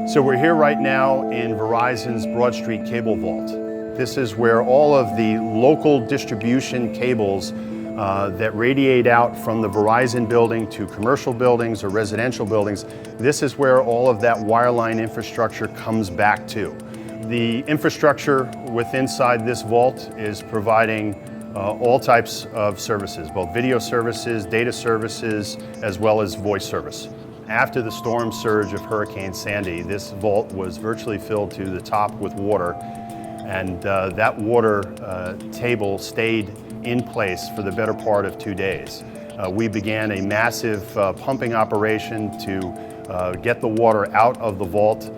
So we're here right now in Verizon's Broad Street Cable Vault. This is where all of the local distribution cables that radiate out from the Verizon building to commercial buildings or residential buildings, this is where all of that wireline infrastructure comes back to. The infrastructure inside this vault is providing all types of services, both video services, data services, as well as voice service. After the storm surge of Hurricane Sandy, this vault was virtually filled to the top with water, and that water table stayed in place for the better part of 2 days. We began a massive pumping operation to get the water out of the vault,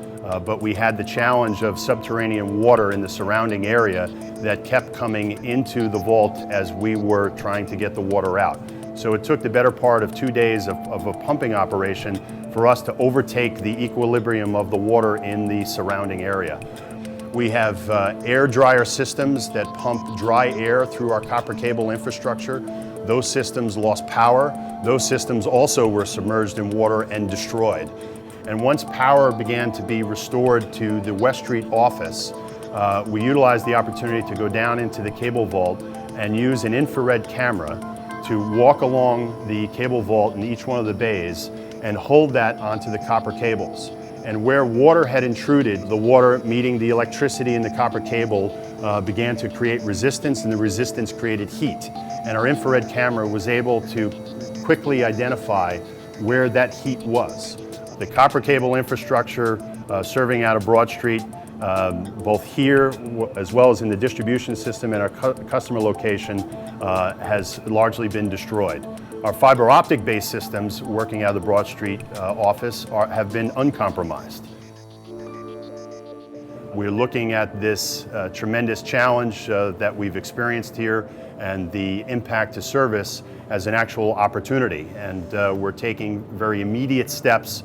but we had the challenge of subterranean water in the surrounding area that kept coming into the vault as we were trying to get the water out. So it took the better part of 2 days of a pumping operation for us to overtake the equilibrium of the water in the surrounding area. We have air dryer systems that pump dry air through our copper cable infrastructure. Those systems lost power. Those systems also were submerged in water and destroyed. And once power began to be restored to the West Street office, we utilized the opportunity to go down into the cable vault and use an infrared camera to walk along the cable vault in each one of the bays and hold that onto the copper cables. And where water had intruded, the water meeting the electricity in the copper cable began to create resistance, and the resistance created heat. And our infrared camera was able to quickly identify where that heat was. The copper cable infrastructure serving out of Broad Street, both here as well as in the distribution system and our customer location, has largely been destroyed. Our fiber optic based systems working out of the Broad Street office have been uncompromised. We're looking at this tremendous challenge that we've experienced here and the impact to service as an actual opportunity. And we're taking very immediate steps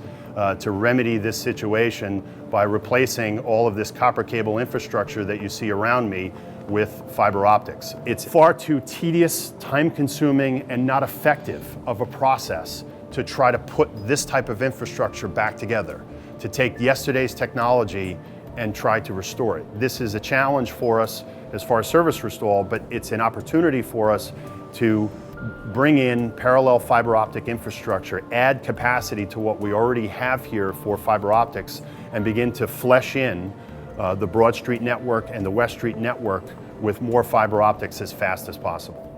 to remedy this situation by replacing all of this copper cable infrastructure that you see around me with fiber optics. It's far too tedious, time-consuming, and not effective of a process to try to put this type of infrastructure back together, to take yesterday's technology and try to restore it. This is a challenge for us as far as service restore, but it's an opportunity for us to bring in parallel fiber optic infrastructure, add capacity to what we already have here for fiber optics, and begin to flesh in the Broad Street network and the West Street network with more fiber optics as fast as possible.